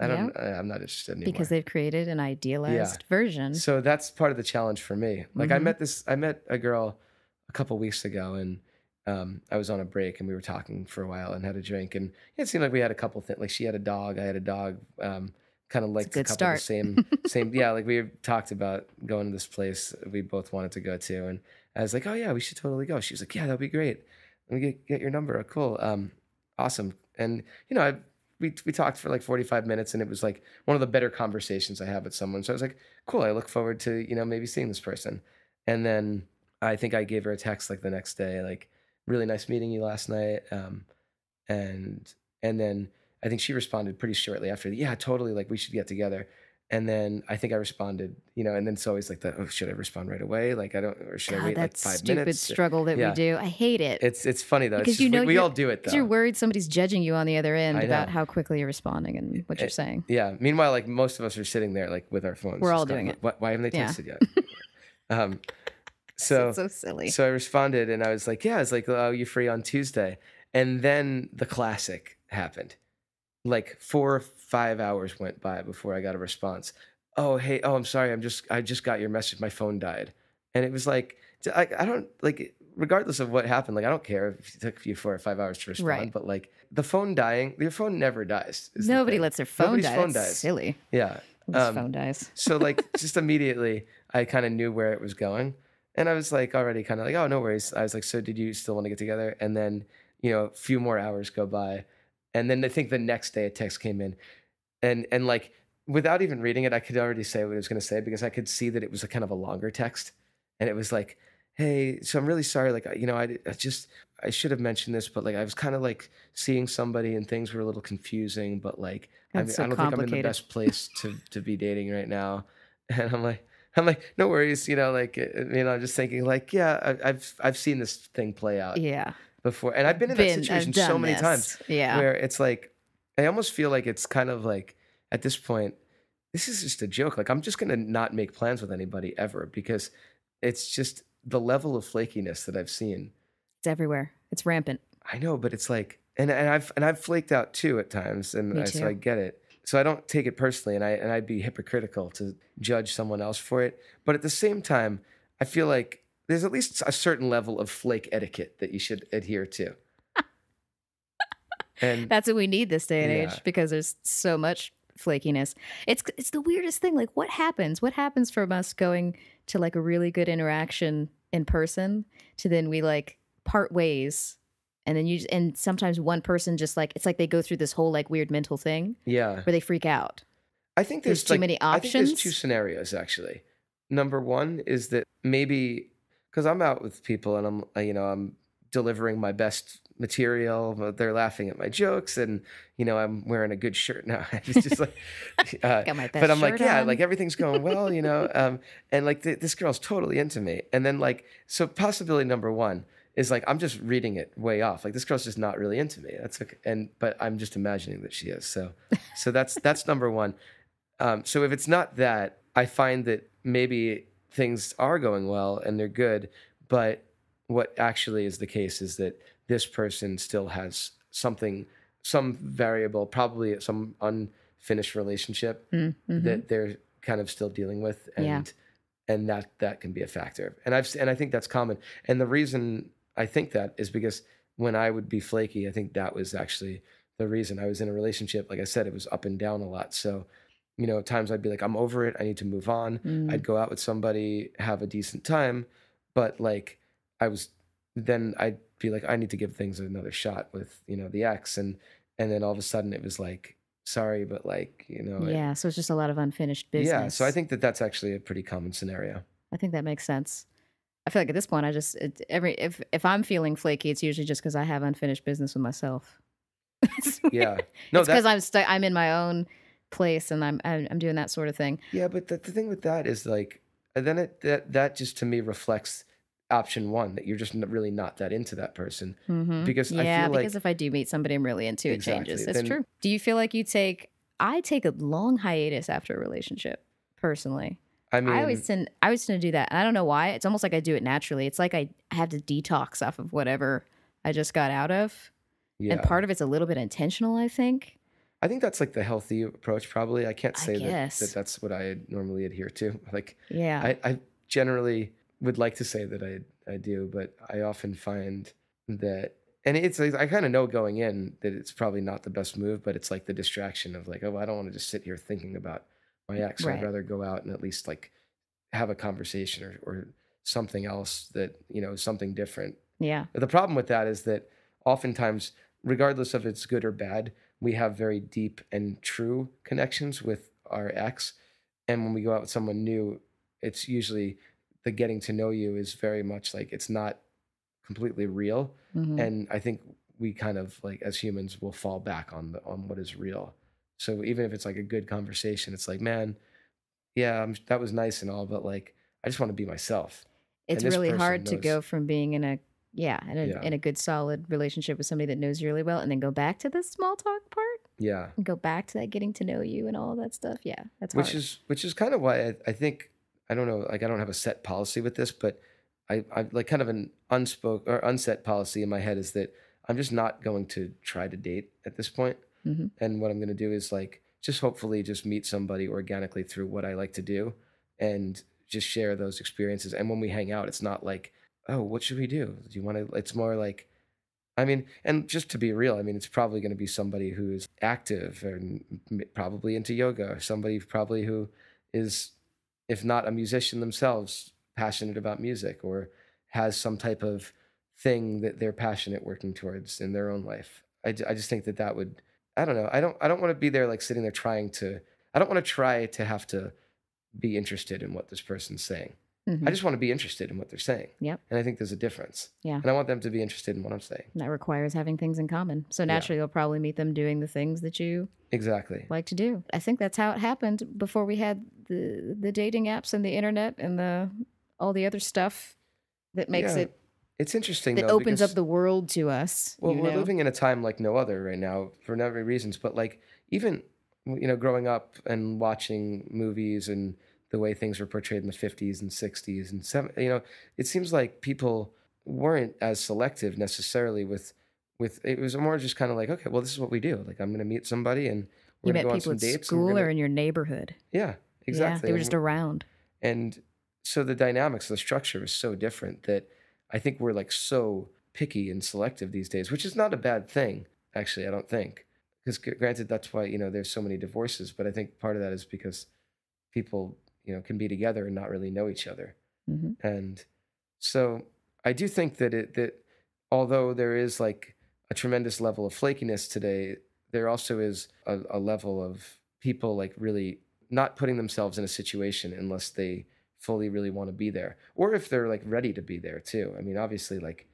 Yeah. I'm not interested anymore. Because they've created an idealized version. So that's part of the challenge for me. Like Mm-hmm. I met a girl a couple weeks ago, and I was on a break, and we were talking for a while and had a drink, and it seemed like we had a couple things. Like she had a dog, I had a dog. Kind of It's a liked a good couple of the start. same. Yeah, like we talked about going to this place we both wanted to go to, and I was like, oh yeah, we should totally go. She was like, yeah, that'd be great. Let me get your number. Cool. Awesome. And we talked for like 45 minutes, and it was like one of the better conversations I have with someone. So I was like, cool. I look forward to, maybe seeing this person. And then I think I gave her a text like the next day, like, really nice meeting you last night. And then I think she responded pretty shortly after, yeah, totally. Like we should get together. And then I think I responded, and then it's always like oh, should I respond right away? Like or should I God, wait like that 5 stupid minutes? struggle that we Yeah. do. I hate it. It's funny though. Because It's just, we all do it though. Because you're worried somebody's judging you on the other end I about know. how quickly you're responding and what you're saying. Yeah. Meanwhile, like most of us are sitting there like with our phones. We're just all going, doing it. Why haven't they Yeah. texted yet? So It's so silly. So I responded, and I was like, yeah, it's like, oh, you free on Tuesday? And then the classic happened. Like 4 or 5 hours went by before I got a response. Oh, hey, oh, I'm sorry. I just got your message. My phone died. And it was like, I don't like, regardless of what happened, like, I don't care if it took you 4 or 5 hours to respond, Right. but like the phone dying, your phone never dies. Nobody lets their phone Nobody's die. phone That's dies. silly. Yeah. Whose phone dies. So like just immediately I kind of knew where it was going. And I was like already kind of like, oh, no worries. I was like, so did you still want to get together? And then, a few more hours go by. And then I think the next day a text came in, and like without even reading it, I could already say what it was going to say because I could see that it was a kind of a longer text. And it was like, hey, so I'm really sorry. Like, I should have mentioned this, but like I was kind of like seeing somebody and things were a little confusing, but like, I don't think I'm in the best place to be dating right now. And I'm like, no worries, I'm just thinking like, yeah, I've seen this thing play out before. And I've been in that situation so many times where it's like, I almost feel like it's kind of like at this point, this is just a joke. Like I'm just going to not make plans with anybody ever because it's just the level of flakiness that I've seen. It's everywhere. It's rampant. I know, but it's like, and I've flaked out too at times, and so I get it. So I don't take it personally, and I'd be hypocritical to judge someone else for it. But at the same time, I feel like there's at least a certain level of flake etiquette that you should adhere to. And that's what we need this day and age because there's so much flakiness. It's the weirdest thing. Like what happens? What happens from us going to like a really good interaction in person to then we like part ways and then and sometimes one person just like it's like they go through this whole like weird mental thing where they freak out. I think there's too many options. I think there's 2 scenarios actually. Number one is that maybe because I'm out with people and I'm delivering my best material, but they're laughing at my jokes, and I'm wearing a good shirt now. It's just like, got my best but I'm like, yeah, on. like everything's going well, and like this girl's totally into me, and then like so possibility number one is like I'm just reading it way off. Like this girl's just not really into me. That's okay, but I'm just imagining that she is. So that's number one. So if it's not that, I find that maybe things are going well and they're good, but what actually is the case is that this person still has some variable, probably some unfinished relationship that they're kind of still dealing with, and that can be a factor. And I think that's common. And the reason I think that is because when I would be flaky, I think that was actually the reason. I was in a relationship, like I said, it was up and down a lot. So, at times I'd be like, I'm over it. I need to move on. I'd go out with somebody, have a decent time, but like I'd be like, I need to give things another shot with, the ex. And then all of a sudden it was like, sorry, but like, so it's just a lot of unfinished business. Yeah. So I think that that's actually a pretty common scenario. I think that makes sense. I feel like at this point, if I'm feeling flaky, it's usually just because I have unfinished business with myself. Yeah. No, it's because I'm in my own place and I'm doing that sort of thing. Yeah, but the thing with that is like, and then that just to me reflects option one, that you're just really not that into that person. Because I Yeah, feel because like if I do meet somebody I'm really into, it changes. exactly, It's then true. Do you feel like I take a long hiatus after a relationship, personally. I I always mean, tend to do that. And I don't know why. It's almost like I do it naturally. It's like I have to detox off of whatever I just got out of. And yeah. part of it's a little bit intentional, I think. I think that's like the healthy approach, probably. I can't I say that guess. that's what I normally adhere to. Like, Yeah. I generally would like to say that I do, but I often find that, and it's like, I kind of know going in that it's probably not the best move, but it's like the distraction of like, oh, I don't want to just sit here thinking about my ex. So I'd Right. rather go out and at least like have a conversation or something else that, something different. Yeah. The problem with that is that oftentimes, regardless of it's good or bad, we have very deep and true connections with our ex. And when we go out with someone new, it's usually the getting to know you is very much like it's not completely real. Hmm. And I think we kind of like as humans will fall back on what is real. So even if it's like a good conversation, it's like, man, yeah, that was nice and all, but like I just want to be myself. It's And this really person hard to knows, go from being yeah, in a good solid relationship with somebody that knows you really well and then go back to the small talk part yeah. and go back to that getting to know you and all of that stuff. Yeah, that's Which hard. is kind of why I think, I don't know, like I don't have a set policy with this, but I like kind of an unspoken or unset policy in my head is that I'm just not going to try to date at this point. Hmm. And what I'm going to do is like just hopefully just meet somebody organically through what I like to do and just share those experiences. And when we hang out, it's not like, oh, what should we do? Do you want to? It's more like, I mean, and just to be real, I mean, it's probably going to be somebody who's active and probably into yoga, or somebody probably who is, if not a musician themselves, passionate about music or has some type of thing that they're passionate working towards in their own life. I just think that would, I don't know. I don't want to be there like sitting there trying to, I don't want to try to have to be interested in what this person's saying. I Hmm. just want to be interested in what they're saying. Yep. And I think there's a difference. Yeah. And I want them to be interested in what I'm saying. That requires having things in common. So Yeah, naturally, you'll probably meet them doing the things that you exactly. like to do. I think that's how it happened before we had the dating apps and the internet and the all the other stuff that makes Yeah. it It's interesting that though, opens up because, the world to us, well, we're living in a time like no other right now for a number of reasons, but like even, growing up and watching movies and the way things were portrayed in the 50s and 60s and it seems like people weren't as selective necessarily with it was more just kind of like, okay, well, this is what we do. Like I'm going to meet somebody and You we're going to met go on people some at dates and we're school going or to, in your neighborhood. yeah, Yeah, exactly. they were just around. And so the dynamics, the structure is so different that I think we're like so picky and selective these days, which is not a bad thing, actually, I don't think. Because granted, that's why, there's so many divorces, but I think part of that is because people, can be together and not really know each other. Hmm. And so I do think that although there is like a tremendous level of flakiness today, there also is a level of people like really not putting themselves in a situation unless they fully really want to be there, or if they're like ready to be there too. I mean, obviously, like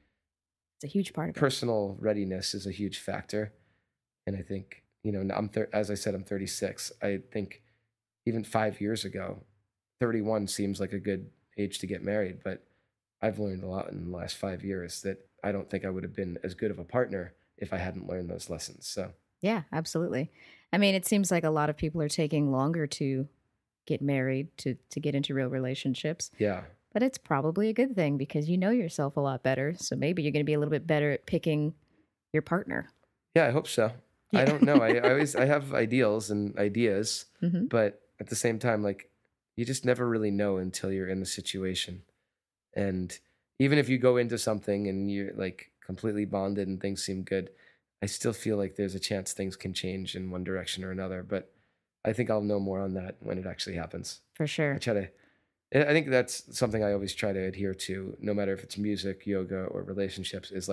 It's a huge part of it. personal readiness is a huge factor, and I think as I said, I'm 36. I think even 5 years ago, 31 seems like a good age to get married, but I've learned a lot in the last 5 years that I don't think I would have been as good of a partner if I hadn't learned those lessons. So, Yeah, absolutely. I mean, it seems like a lot of people are taking longer to get married, to get into real relationships. yeah. But it's probably a good thing because you know yourself a lot better. So maybe you're going to be a little bit better at picking your partner. Yeah, I hope so. I Yeah. don't know. I have ideals and ideas, Hmm. but at the same time, like you just never really know until you're in the situation. And even if you go into something and you're like completely bonded and things seem good, I still feel like there's a chance things can change in one direction or another. But I think I'll know more on that when it actually happens. For I sure. try to, and I think that's something I always try to adhere to, no matter if it's music, yoga, or relationships, is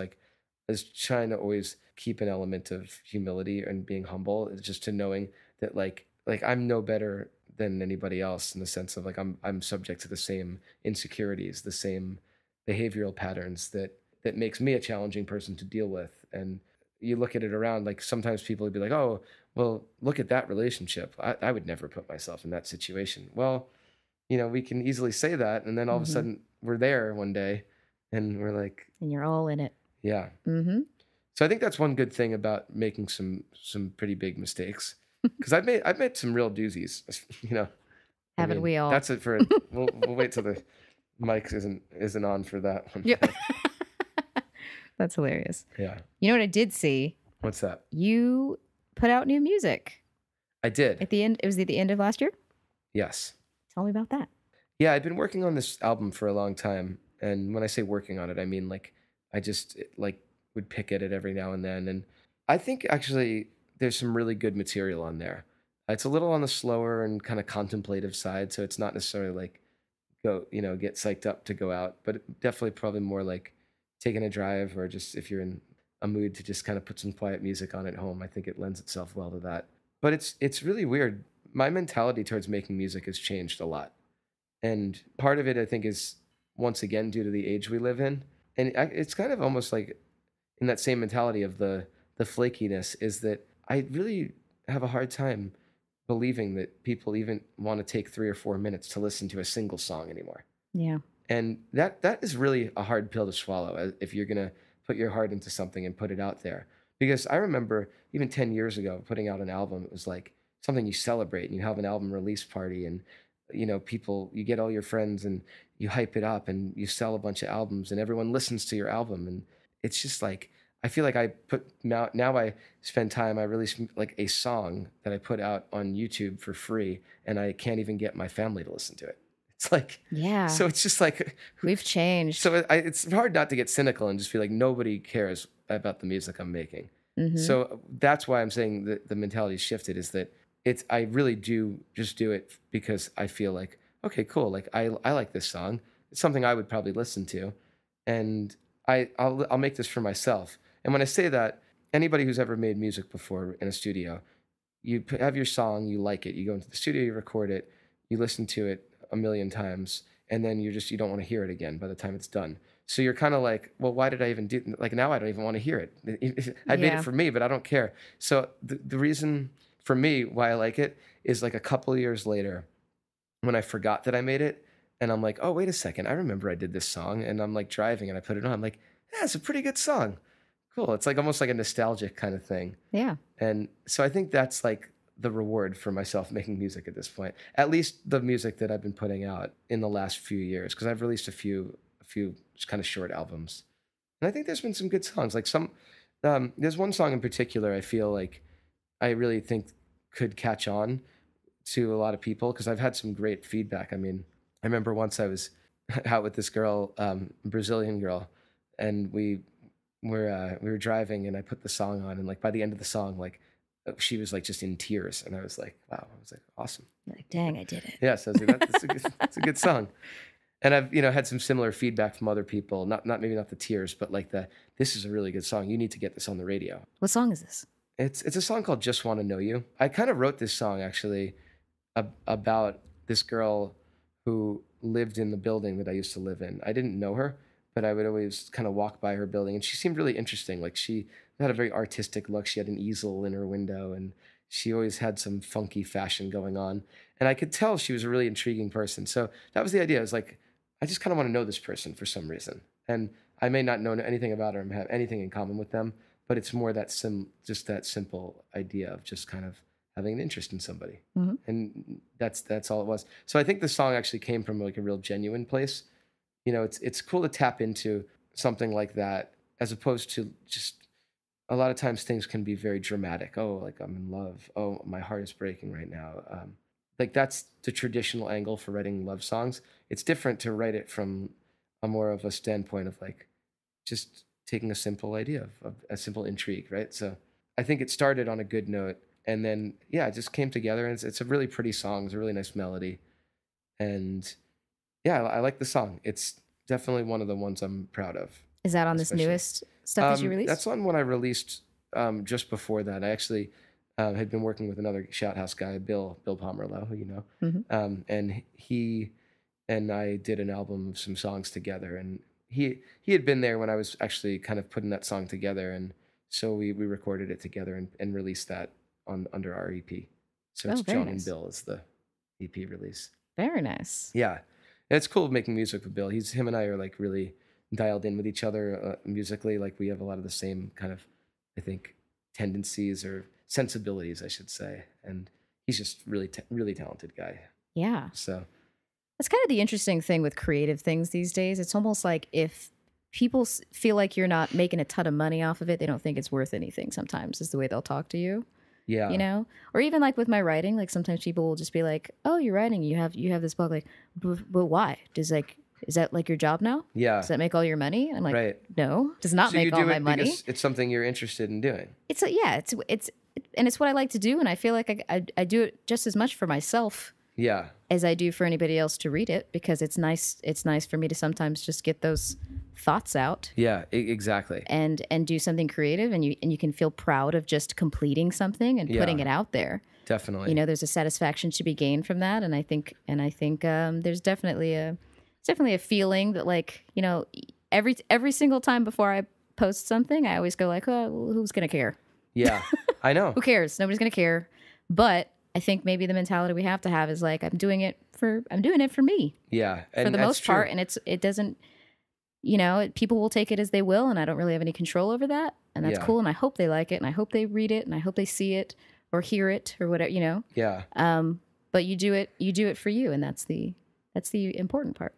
trying to always keep an element of humility and being humble. It's just to knowing that like I'm no better than anybody else in the sense of like I'm subject to the same insecurities, the same behavioral patterns that makes me a challenging person to deal with. And you look at it around, like sometimes people would be like, oh, well, look at that relationship. I would never put myself in that situation. Well, we can easily say that. And then all of a sudden we're there one day and we're like, And you're all in it. yeah. Mm-hmm. So I think that's one good thing about making some pretty big mistakes. Because I've made some real doozies, Haven't we all? That's it for, we'll wait till the mic isn't on for that one. Yep. That's hilarious. Yeah. You know what I did see? What's that? You put out new music. I did. At the end, it was at the end of last year? Yes. Tell me about that. Yeah, I've been working on this album for a long time. And when I say working on it, I mean like I just like would pick at it every now and then. And I think actually there's some really good material on there. It's a little on the slower and kind of contemplative side, so it's not necessarily like get psyched up to go out, but definitely probably more like taking a drive or just if you're in a mood to just kind of put some quiet music on at home. I think it lends itself well to that. But it's really weird. My mentality towards making music has changed a lot. And part of it, I think, is once again due to the age we live in. And it's kind of almost like in that same mentality of the flakiness is that I really have a hard time believing that people even want to take 3 or 4 minutes to listen to a single song anymore. Yeah. And that is really a hard pill to swallow if you're going to put your heart into something and put it out there. Because I remember even 10 years ago putting out an album, it was like something you celebrate and you have an album release party and people, you get all your friends and you hype it up and you sell a bunch of albums and everyone listens to your album. And it's just like, I feel like now I spend time, I release like a song that I put out on YouTube for free and I can't even get my family to listen to it. It's like, yeah. So it's just like, we've changed. So it's hard not to get cynical and just feel like nobody cares about the music I'm making. Mm-hmm. So that's why I'm saying that the mentality shifted is that I really do just do it because I feel like, okay, cool. Like I like this song. It's something I would probably listen to. And I'll make this for myself. And when I say that, anybody who's ever made music before in a studio, you have your song, you like it, you go into the studio, you record it, you listen to it a million times, and then you don't want to hear it again by the time it's done. So you're kind of like, well, why did I even do, like now I don't even want to hear it. I made it for me, but I don't care. So the reason for me why I like it is like a couple of years later when I forgot that I made it, and I'm like, oh, wait a second, I remember I did this song, and I'm like driving and I put it on, I'm like, yeah, it's a pretty good song. Cool. It's like almost like a nostalgic kind of thing. Yeah. And so I think that's like the reward for myself making music at this point, at least the music that I've been putting out in the last few years, because I've released a few kind of short albums. And I think there's been some good songs. Like there's one song in particular I feel like I really think could catch on to a lot of people because I've had some great feedback. I mean, I remember once I was out with this girl, Brazilian girl, and we were driving and I put the song on and like by the end of the song, like she was like just in tears and I was like, wow, I was like, awesome. You're like, dang, I did it. Yeah. So I was like, that's a good song. And I've, had some similar feedback from other people, maybe not the tears, but like this is a really good song. You need to get this on the radio. What song is this? It's a song called Just Want to Know You. I kind of wrote this song actually about this girl who lived in the building that I used to live in. I didn't know her, but I would always kind of walk by her building and she seemed really interesting. Like she had a very artistic look. She had an easel in her window and she always had some funky fashion going on. And I could tell she was a really intriguing person. So that was the idea. I was like, I just kind of want to know this person for some reason. And I may not know anything about her and have anything in common with them, but it's more just that simple idea of just kind of having an interest in somebody. Mm-hmm. And that's all it was. So I think the song actually came from like a real genuine place. It's cool to tap into something like that as opposed to just a lot of times things can be very dramatic. Oh, like I'm in love. Oh, my heart is breaking right now. Like that's the traditional angle for writing love songs. It's different to write it from a more of a standpoint of like just taking a simple idea of a simple intrigue, right? So I think it started on a good note and then, yeah, it just came together and it's a really pretty song. It's a really nice melody. And yeah, I like the song. It's definitely one of the ones I'm proud of. Is that on this newest stuff that you released? That's on one I released just before that. I actually had been working with another Shout House guy, Bill Pomerleau, who you know. Mm-hmm. And he and I did an album of some songs together. And he had been there when I was actually kind of putting that song together. And So we recorded it together and released that under our EP. So Oh, it's very John and nice. Bill is the EP release. Very nice. Yeah, and it's cool making music with Bill. Him and I are like really dialed in with each other musically. Like we have a lot of the same kind of, I think, tendencies or sensibilities, I should say. And he's just really talented guy. Yeah. So That's kind of the interesting thing with creative things these days. It's almost like if people feel like you're not making a ton of money off of it, they don't think it's worth anything sometimes, is the way they'll talk to you. yeah, You know, or even like with my writing, like sometimes people will just be like, "Oh, you're writing. You have this book." Like, but why? Is that like your job now? yeah, Does that make all your money? And I'm like, right. no, does not So you make all do my it money. because it's something you're interested in doing. It's what I like to do, and I feel like I do it just as much for myself Yeah, as I do for anybody else to read it, because it's nice. It's nice for me to sometimes just get those thoughts out yeah, exactly. and do something creative, and you can feel proud of just completing something and putting Yeah. it out there. Definitely. You know, there's a satisfaction to be gained from that, and I think there's definitely a feeling that, like, you know, every single time before I post something, I always go like, oh, well, who's gonna care? Yeah, I know. Who cares? Nobody's gonna care. But I think maybe the mentality we have to have is like, I'm doing it for me Yeah, for and the that's most true. part, and it doesn't. You know, people will take it as they will, and I don't really have any control over that, and that's Yeah. cool. And I hope they like it, and I hope they read it, and I hope they see it or hear it or whatever. You know. Yeah, But you do it for you, and that's the important part.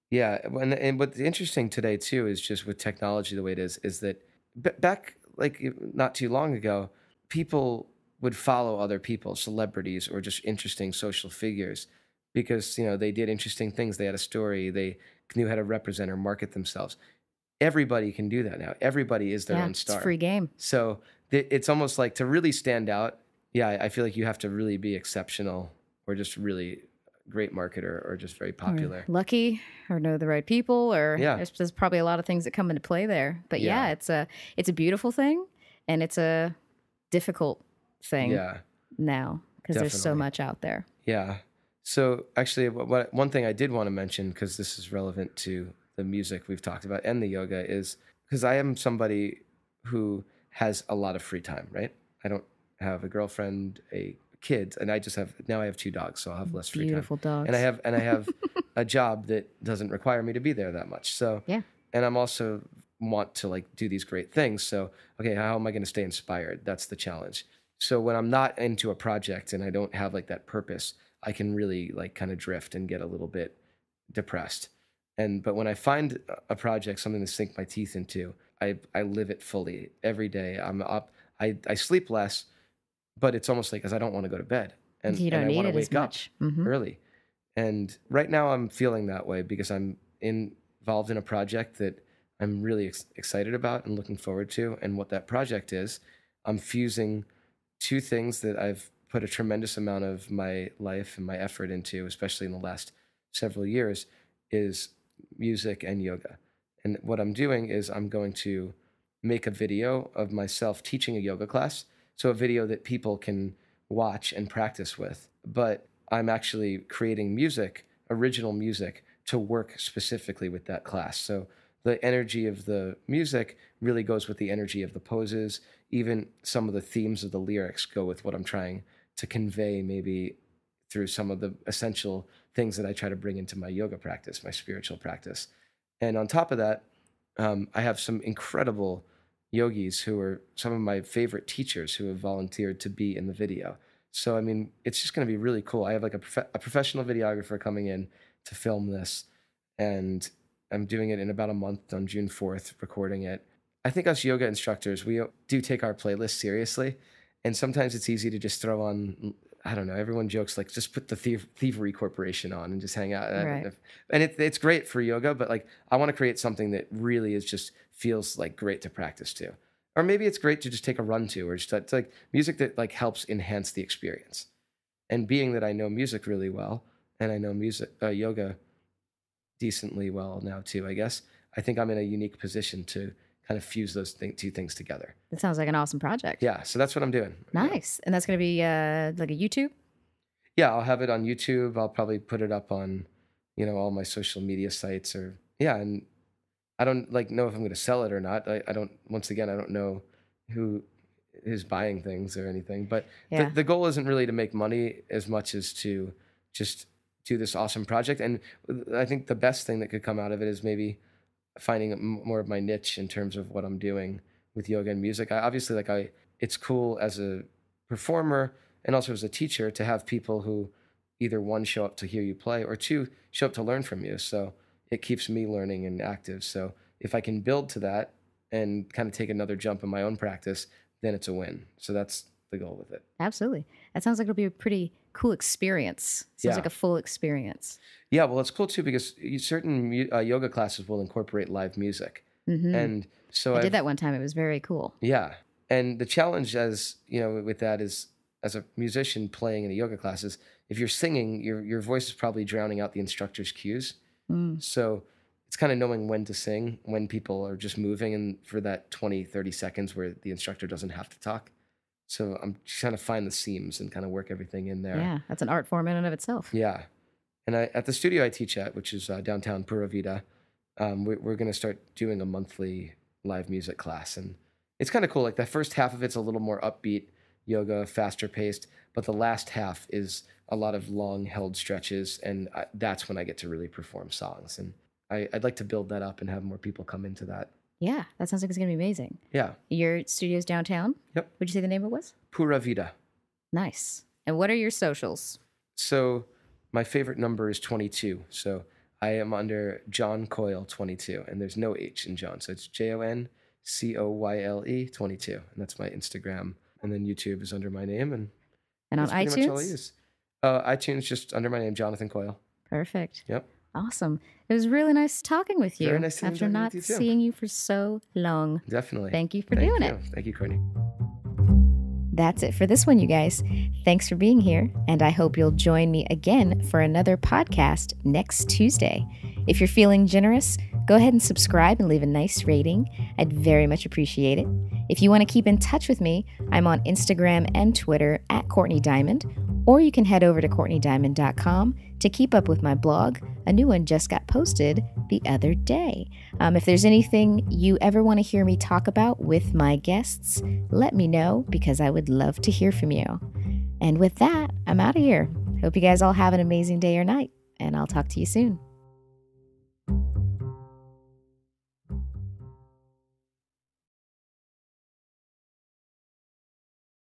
yeah, and what's interesting today too is just with technology the way it is that back like not too long ago, people would follow other people, celebrities or just interesting social figures, because they did interesting things. They had a story. They knew how to represent or market themselves. Everybody can do that now. Everybody is their Yeah, own it's star. free game. So it's almost like to really stand out. Yeah, I feel like you have to really be exceptional or just really great marketer or just very popular. Lucky or know the right people, or Yeah. there's probably a lot of things that come into play there. But yeah, Yeah. it's a beautiful thing, and it's a difficult thing Yeah, now because there's so definitely. much out there. yeah. So actually, one thing I did want to mention, because this is relevant to the music we've talked about and the yoga, is because I am somebody who has a lot of free time, right? I don't have a girlfriend, a kid, and I have 2 dogs, so I'll have less free time. Beautiful dogs. And I have a job that doesn't require me to be there that much. So Yeah. and I'm also want to like do these great things. So okay, how am I going to stay inspired? That's the challenge. So when I'm not into a project and I don't have like that purpose, I can really like kind of drift and get a little bit depressed. But when I find a project, something to sink my teeth into, I live it fully every day. I'm up. I sleep less, but it's almost like, because I don't want to go to bed and You don't I need want to it as wake up much. Mhm. early. And right now I'm feeling that way because I'm involved in a project that I'm really excited about and looking forward to. And what that project is, I'm fusing 2 things that I've put a tremendous amount of my life and my effort into, especially in the last several years, is music and yoga. And what I'm doing is I'm going to make a video of myself teaching a yoga class. So a video that people can watch and practice with. But I'm actually creating music, original music, to work specifically with that class. So the energy of the music really goes with the energy of the poses. Even some of the themes of the lyrics go with what I'm trying to convey, maybe through some of the essential things that I try to bring into my yoga practice, my spiritual practice. And on top of that, I have some incredible yogis who are some of my favorite teachers who have volunteered to be in the video. So, I mean, it's just going to be really cool. I have like a professional videographer coming in to film this, and I'm doing it in about a month on June 4th, recording it. I think us yoga instructors, we do take our playlist seriously. And sometimes it's easy to just throw on, I don't know, everyone jokes like, just put the Thievery Corporation on and just hang out. Right. And it's great for yoga, but like, I want to create something that really is just feels like great to practice to. Or maybe it's great to just take a run to, or just it's like music that like helps enhance the experience. And being that I know music really well, and I know yoga decently well now too, I guess, I think I'm in a unique position to kind of fuse those 2 things together. That sounds like an awesome project. Yeah, so that's what I'm doing. Nice. And that's going to be like a YouTube? Yeah, I'll have it on YouTube. I'll probably put it up on, all my social media sites and I don't like know if I'm going to sell it or not. I don't, once again, I don't know who is buying things or anything. But Yeah. the goal isn't really to make money as much as to just do this awesome project. And I think the best thing that could come out of it is maybe finding more of my niche in terms of what I'm doing with yoga and music. It's cool as a performer and also as a teacher to have people who either one, show up to hear you play, or two, show up to learn from you. So it keeps me learning and active. So if I can build to that and kind of take another jump in my own practice, then it's a win. So that's the goal with it. Absolutely. That sounds like it'll be a pretty cool experience. Sounds like a full experience. Yeah, well, it's cool too because certain yoga classes will incorporate live music. Mm-hmm. And so I did that one time. It was very cool. Yeah. And the challenge with that is, as a musician playing in a yoga class, is if you're singing, your voice is probably drowning out the instructor's cues. So it's kind of knowing when to sing, when people are just moving, and for that 20, 30 seconds where the instructor doesn't have to talk. So I'm trying to find the seams and kind of work everything in there. Yeah, that's an art form in and of itself. Yeah. And at the studio I teach at, which is downtown Pura Vida, we're going to start doing a monthly live music class. And it's kind of cool. Like the first half of it's a little more upbeat yoga, faster paced, but the last half is a lot of long held stretches. And that's when I get to really perform songs. And I'd like to build that up and have more people come into that. Yeah, that sounds like it's going to be amazing. Yeah. Your studio's downtown? Yep. What'd you say the name of it was? Pura Vida. Nice. And what are your socials? So my favorite number is 22. So I am under John Coyle 22, and there's no H in John. So it's JONCOYLE 22. And that's my Instagram. And then YouTube is under my name. And on that's pretty iTunes? much all I use. iTunes, just under my name, Jonathan Coyle. Perfect. Yep. Awesome. It was really nice talking with you. Very nice to after not seeing you for so long. Definitely. Thank you for doing it. Thank you, Courtney. That's it for this one, you guys. Thanks for being here, and I hope you'll join me again for another podcast next Tuesday. If you're feeling generous, go ahead and subscribe and leave a nice rating. I'd very much appreciate it. If you want to keep in touch with me, I'm on Instagram and Twitter at Courtney Diamond, or you can head over to CourtneyDiamond.com to keep up with my blog. A new one just got posted the other day. If there's anything you ever want to hear me talk about with my guests, let me know because I would love to hear from you. And with that, I'm out of here. Hope you guys all have an amazing day or night, and I'll talk to you soon.